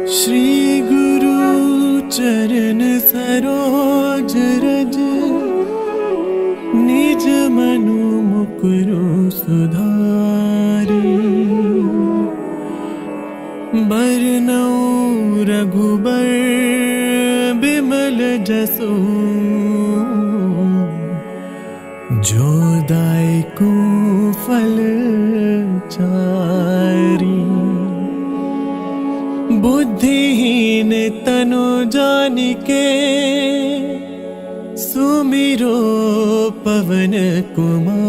श्री गुरु चरण सरोज रज, निज मनु मुकुरु सुधारी। बरनउँ रघुबर बिमल जसु, जो दायकु फल चारी। बुद्धिहीन तनु जानिके, सुमिरो पवन कुमार।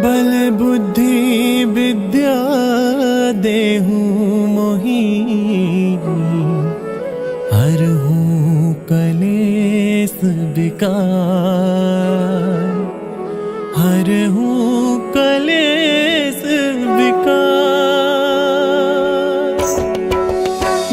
बल बुद्धि विद्या देहु मोहि, हरहु कलेस विकार। हरहु कलेस विकार।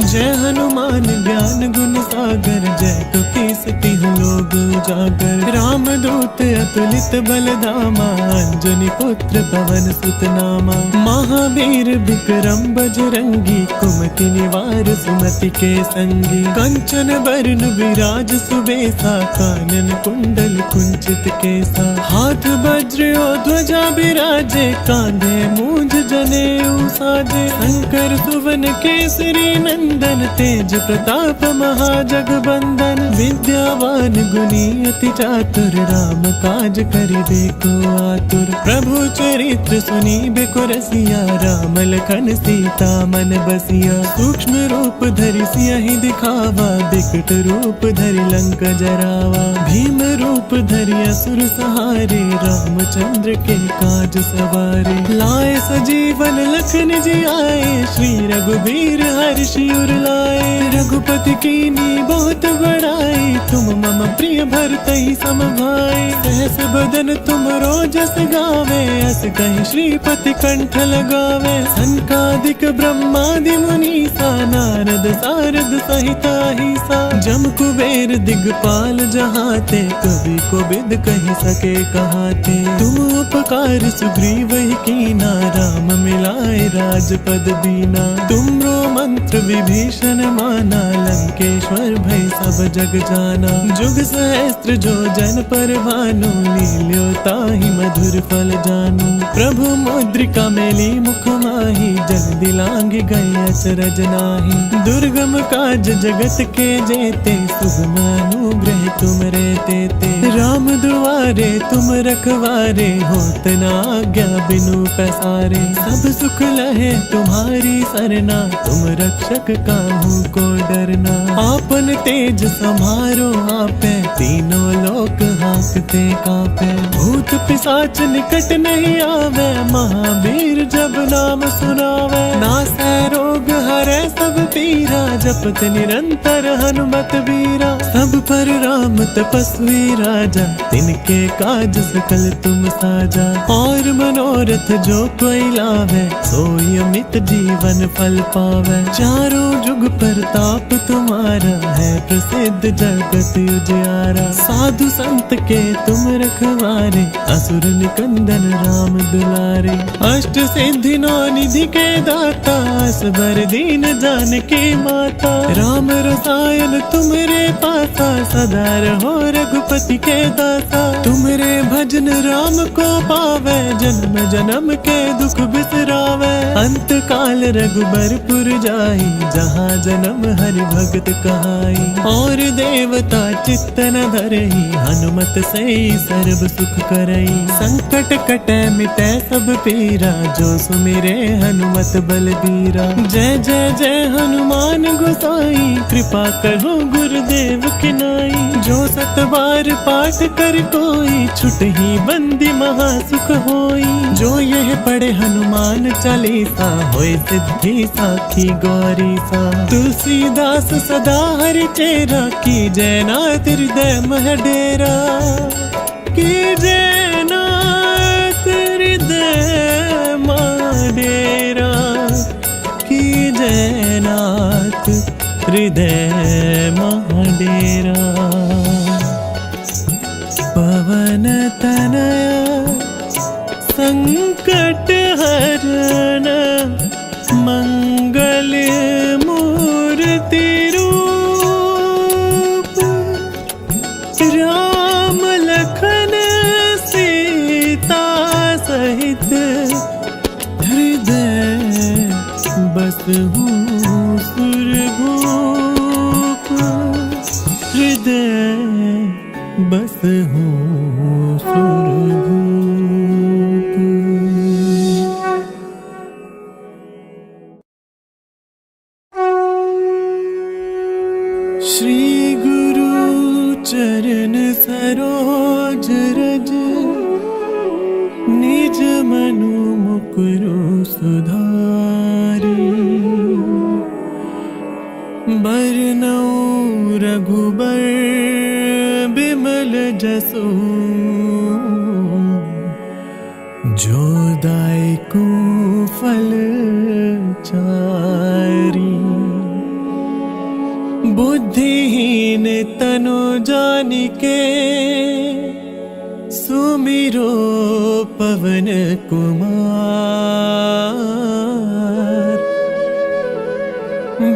जय हनुमान ज्ञान गुण सागर, जय कपीसति लोक उजागर। राम दूत अतुलित बल धामा, अंजनी पुत्र पवन सुत नामा। महावीर विक्रम बजरंगी, कुमति निवार सुमति के संगी। कंचन बरन विराज सुबेसा, कानन कुंडल कुंचित केसा। हाथ वज्र और ध्वजा बिराजे, कांधे मूंज जनेऊ साजे। शंकर सुवन केसरी नंदन, तेज प्रताप महाजगबंदन। विद्यावान गुणी अति चातुर, राम काज करिबे को आतुर। प्रभु चरित्र सुनिबे को रसिया, राम लखन सीता मन बसिया। सूक्ष्म रूप धरि सियहि दिखावा, बिकट रूप धरि लंक जरावा। भीम रूप धरि असुर सहारे, रामचंद्र के काज सवारे। लाए सजीवन लखन जियाए, श्री रघुबीर हर्षि उर लाए। रघुपति कीन्ही बहुत बड़ाई, तुम मम प्रिय भरतहि सम भाई। सहस बदन तुम रोजस गावे, अस कहि श्रीपति कंठ लगावे। सनकादिक ब्रह्मादि मुनीसा, नारद सारद सहित अहिसा। जम कुबेर दिगपाल जहाते, कवि कोविद कहि सके कहाते। तुम उपकार सुग्रीवहि कीना, राम मिलाए राजपद दीना। तुमरो मंत्र विभीषण माना, लंकेश्वर भय सब जग जाना। जुग सहस्त्र जो जन पर भानु, लील्यो ताहि मधुर फल जानु। प्रभु मुद्रिका मेली मुख माहि, जन दिलांग गए अचरज नाहि। दुर्गम काज जगत के जेते, सुगम अनुग्रह तुम रे तेते। राम दुआरे तुम रखवारे, होत न आज्ञा बिनु पैसारे। सब सुख लहे तुम्हारी सरना, तुम रक्षक काहू को डरना। आपन तेज समारो आपे, तीनों लोक हांकते कांपे। भूत पिशाच निकट नहीं आवे, महावीर जब नाम सुनावे। नासै रोग हरै सब पीरा, जपत निरंतर हनुमत वीरा। सब पर राम तपस्वी राजा, तिनके काज सकल तुम साजा। और मनोरथ जो कोई लावे, सोई अमित जीवन फल पावे। चारों जुग प्रताप तुम्हारा, है प्रसिद्ध जगत उजियारा। साधु संत के तुम रखवारे, असुर निकंदन राम दुलारे। अष्ट सिद्धि नौ निधि के दाता, असबर दीन जानकी माता। राम रसायन तुमरे पासा, सदा रहो रघुपति के दासा। तुमरे भजन राम को पावे, जन्म जन्म के दुख बिसरावे। अंत काल रघुबरपुर जाई, जहाँ जन्म हरि भगत कहाई। और देवता चित्त न धरई, हनुमत से सर्व सुख करई। संकट कटै मिटै सब पीरा, जो सुमिरे हनुमत बलबीरा। जय जय जय हनुमान गोसाई, कृपा करो गुरुदेव की नाई। जो सत बार पाठ कर कोई, छुटहि बंदी महा सुख होई। जो यह पढ़े हनुमान चालीसा, होय सिद्धि साखी गौरी सा। तुलसीदास सदा हरि चेरा, की जय नाथ हृदय मह डेरा। की जय नाथ हृदय मह डेरा। की जय नाथ हृदय मह डेरा। पवन तनया संकट हरण मंगल मूर्ति रूप, राम लखन सीता सहित हृदय बसहु सुरभूप, हृदय बसहु सुरभूप। श्री गुरु चरण सरोज रज, निज मनु मुकुरु सुधारी, बरनउँ रघुबर बिमल जसु, जो दायकु फल चारी। बुद्धिहीन तनु जानिके, सुमिरो पवन कुमार।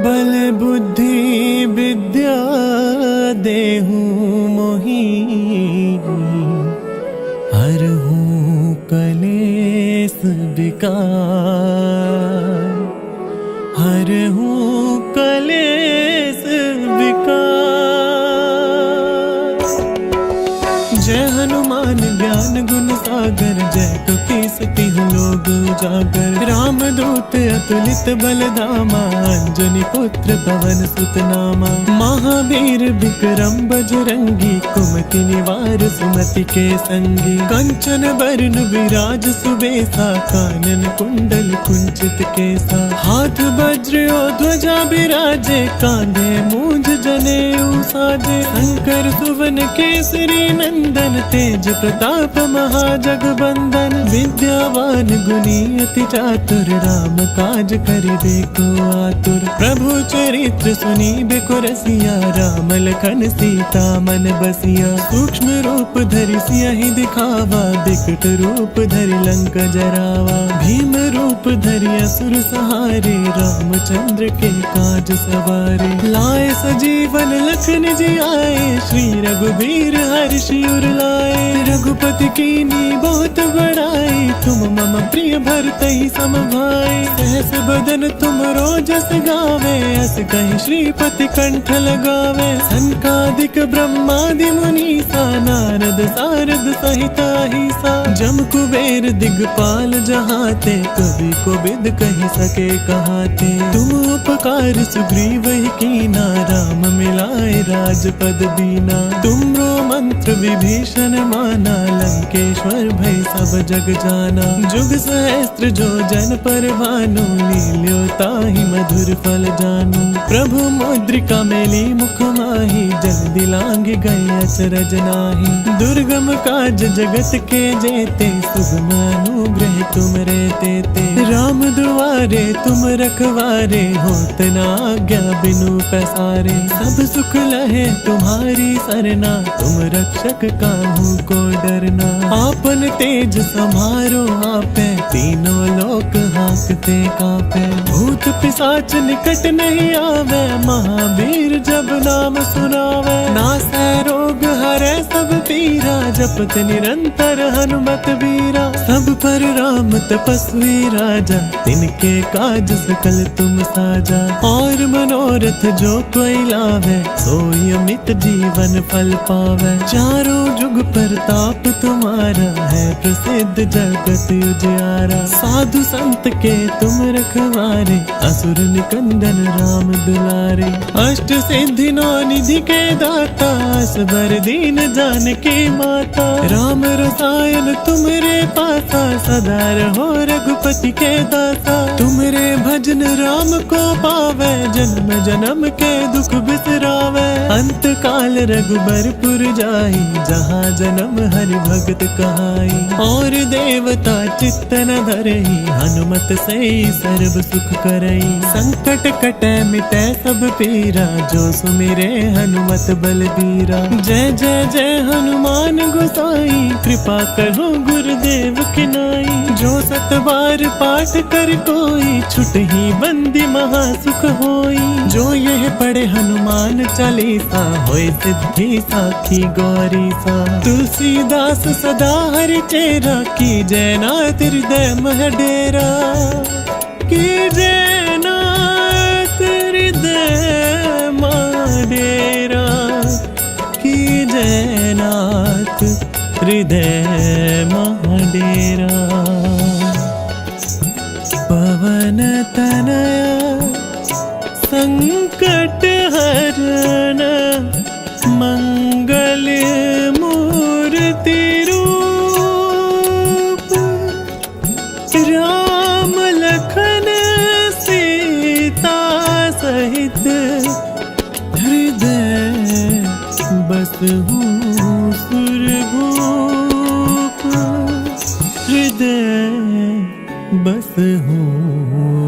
बल बुद्धि विद्या देहु मोहि, हरहु कलेस विकार, हरहु कलेस विकार। जय हनुमान ज्ञान गुण सागर, जय कपीस तिहु लोक उजागर। राम दूत अतुलित बल धामा, अंजनी पुत्र पवन सुत नामा। महावीर विक्रम बजरंगी, कुमति निवार सुमति के संगी। कंचन बरन विराज सुबेसा, कानन कुंडल कुंचित केसा। हाथ वज्र और ध्वजा बिराजे, कांधे मूंज जनेऊ साजे। शंकर सुवन केसरी नंदन, तेज प्रताप महाजगबंदन। विद्यावान गुणी अति चातुर, राम काज करिबे को आतुर। प्रभु चरित्र सुनिबे को रसिया, राम लखन सीता मन बसिया। सूक्ष्म रूप धरि सियहि दिखावा, बिकट रूप धरि लंक जरावा। भीम रूप धरि असुर सहारे, रामचंद्र के काज सवारे। लाए सजीवन लखन जियाए, श्री रघुबीर हर्षि उर लाए। रघुपति कीन्ही बहुत बड़ाई, तुम मम प्रिय भरतहि सम भाई। सहस बदन तुम रोजस गावे, अस कहि श्रीपति कंठ लगावे। सनकादिक ब्रह्मादि मुनीसा, नारद सारद सहित अहिसा। जम कुबेर दिगपाल जहाते, कवि कोविद कहि सके कहाते। तुम उपकार सुग्रीवहि कीना, राम मिलाए राजपद दीना। तुमरो मंत्र विभीषण माना, लंकेश्वर भय सब जग जाना। जुग सहस्त्र जो जन पर भानु, लील्यो ताहि मधुर फल जानू। प्रभु मुद्रिका मेली मुख माहि, जल्दी लांघ गए अचरज नाहि। दुर्गम काज जगत के जेते, सुगम अनुग्रह तुम रे तेते। राम दुआरे तुम रखवारे, होत न आज्ञा बिनु पैसारे। सब सुख लहे तुम्हारी सरना, तुम रक्षक काहू को डरना। आपन तेज समारो आपे, तीनों लोक हाँकते कांपे। भूत पिशाच निकट नहीं आवे, महावीर जब नाम सुनावे। नासै रोग हरै सब पीरा, जपत निरंतर हनुमत वीरा। सब पर राम तपस्वी राजा, तिनके काज सकल तुम साजा। और मनोरथ जो कोई लावे, सोई अमित जीवन फल पावे। चारों जुग प्रताप तुम्हारा, है प्रसिद्ध जगत उजियारा। साधु संत के तुम रखवारे, असुर निकंदन राम दुलारे। अष्ट सिद्धि नौ निधि के दाता, असबर दीन जानकी माता। राम रसायन तुमरे पासा, सदा रहो रघुपति के दासा। तुमरे भजन राम को पावे, जन्म जन्म के दुख बिसरावे। अंत काल रघुबरपुर जाई, जहाँ जन्म हरि भगत कहाई। और देवता चित्त न धरई, हनुमत से सर्व सुख करई। संकट कटै मिटै सब पीरा, जो सुमिरे हनुमत बलबीरा। जय जय जय हनुमान गोसाई, कृपा करो गुरुदेव की नाई। जो 7 बार पाठ कर कोई छुट ही बंदी महासुख होई। जो यह पढ़े हनुमान चालीसा होए सिद्धि साखी गौरी सा। तुलसीदास सदा हरि चेरा की जयनाथ हृदय मह डेरा। की जयनाथ हृदय मह डेरा। की जयनाथ हृदय मह डेरा। पवन तनया संकट हरण मंगल मूर्ति रूप। राम लखन सीता सहित हृदय बसहु सुरभूप। हृदय बसहु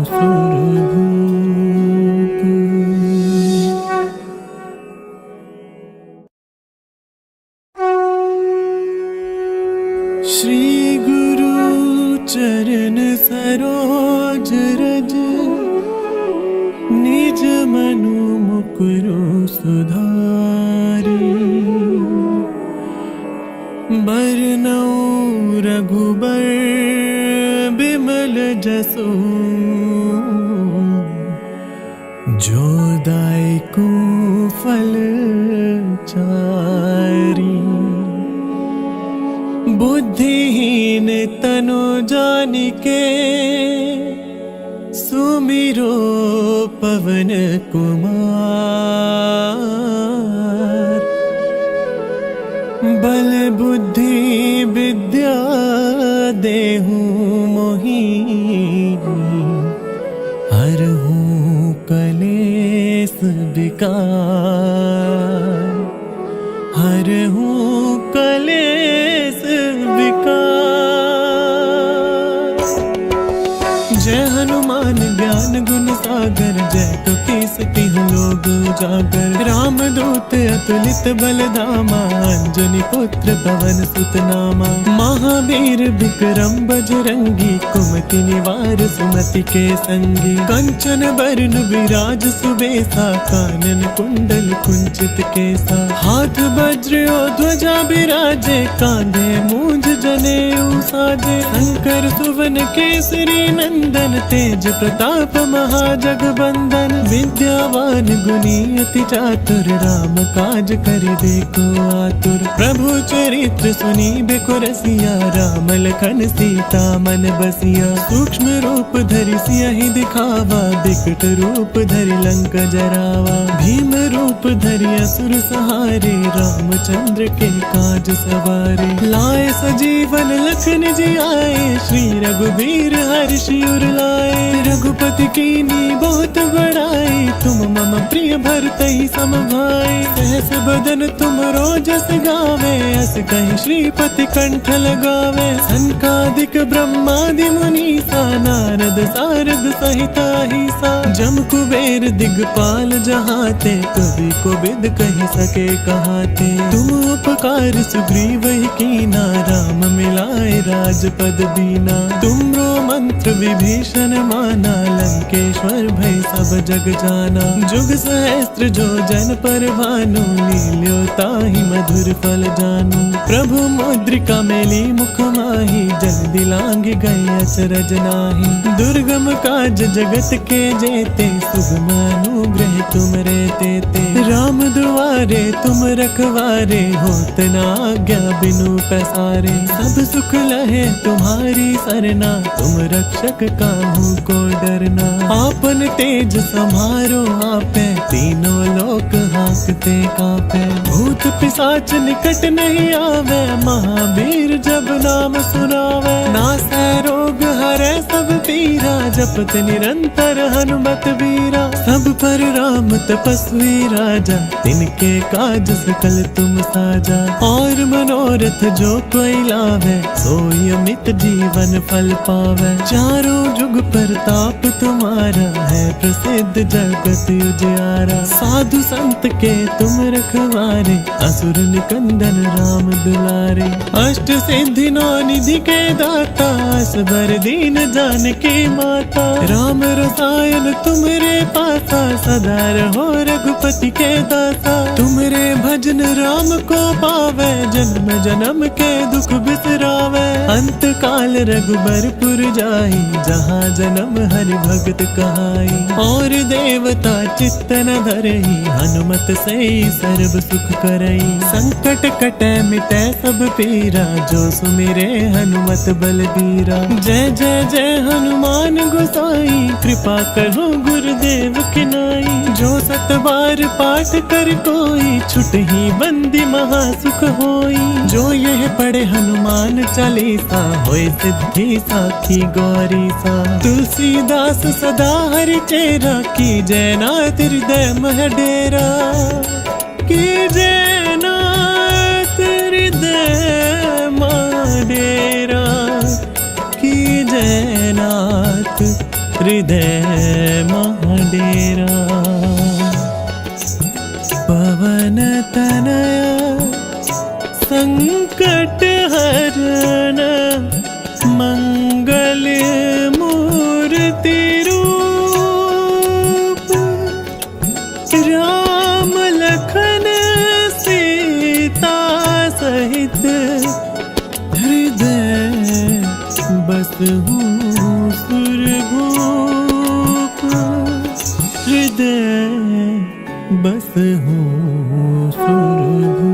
सुरभूप। श्री गुरु चरण सरोज रज निज मनु मुकुरु सुधारी। बरनउँ रघुबर बिमल जसु जो दायकु फल चारी। बुद्धिहीन तनु जानिके सुमिरो पवन कुमार। बल बुद्धि विद्या देहु मोहि हरहु कलेस विकार। हरहु कलेस विकार। जय हनुमान ज्ञान गुण सागर जय कपीस तिहु लोक उजागर। राम दूत अतुलित बल धामा अंजनी पुत्र पवन सुत नामा। महावीर विक्रम बजरंगी कुमति निवार सुमति के संगी। कंचन बरन विराज सुबेसा कानन कुंडल कुंचित केसा। हाथ वज्र और ध्वजा बिराजे कांधे मूंज जनेऊ साजे। शंकर सुवन केसरी नंदन तेज प्रताप महाजगबंदन। विद्यावान गुणी अति चातुर राम काज करिबे को आतुर। प्रभु चरित्र सुनिबे रसिया राम लखन सीता मन बसिया। सूक्ष्म रूप धरि सियहि दिखावा बिकट रूप धरि लंक जरावा। भीम रूप धरि असुर सहारे रामचंद्र के काज सवारे। लाए सजीवन लखन जियाए श्री रघुबीर हर्षि उर लाए। रघुपति कीनी बहुत बड़ाई तुम मम प्रिय भरतहि सम भाई। सहस बदन तुम रोजस गावे अस कहि श्रीपति कंठ लगावे। सनकादिक ब्रह्मादि मुनीसा नारद सारद सहिता हिसा। जम कुबेर दिगपाल जहाते कवि कोविद कहि सके कहाते। तुम उपकार सुग्रीव ही कीना राम मिलाए राजपद दीना। तुमरो मंत्र विभीषण माना लंकेश्वर भय सब जग जाना। जुग सहस्त्र जो जन पर भानु लील्यो ताहि मधुर फल जानू। प्रभु मुद्रिका मेली मुख माहि जल्दी लांग गए अचरज नाहि। दुर्गम काज जगत के जेते सुगम अनुग्रह तुम रे तेते। राम दुआरे तुम रखवारे होत न आज्ञा बिनु पैसारे। सब सुख लहे तुम्हारी सरना तुम रक्षक काहू को डरना। आपन तेज समारो आपे तीनों लोक हांकते कांपे। भूत पिशाच निकट नहीं आवे महावीर जब नाम सुनावे। नासै रोग हरै सब पीरा जपत निरंतर हनुमत वीरा। सब पर राम तपस्वी राजा, तिनके काज सकल तुम साजा। और मनोरथ जो कोई लावे, सोई अमित जीवन फल पावे। चारों जुग प्रताप तुम्हारा, है प्रसिद्ध जगत उजियारा। साधु संत के तुम रखवारे, असुर निकंदन राम दुलारे। अष्ट सिद्धि नौ निधि के दाता, असबर दीन जानकी माता। राम रसायन तुम्हरे पासा, सदा रहो रघुपति के दासा। तुम्हरे भजन राम को पावे, जन्म जन्म के दुख बिसरावे। अंत काल रघुबरपुर जाई, जहाँ जन्म हरि भगत कहाई। और देवता चित्त न धरई, हनुमत से सर्व सुख करई। संकट कटे मिटे सब पीरा, जो सुमिरे हनुमत बलबीरा। जय जय जय हनुमान गोसाई, कृपा करो गुरुदेव की नाई। जो सत बार पाठ कर कोई, छुटहि बंदी महासुख होई। जो यह पढ़े हनुमान चालीसा, होय सिद्धि साखी गौरी सा। तुलसीदास सदा हरि चेरा, की जय नाथ हृदय मह डेरा। की जय नाथ हृदय मह डेरा। की जय नाथ हृदय मह डेरा। पवन तनया संकट हरण, मंगल मूर्ति रूप। राम लखन सीता सहित, हृदय बसहु सुरभूप। हृदय बसहु सुरभूप।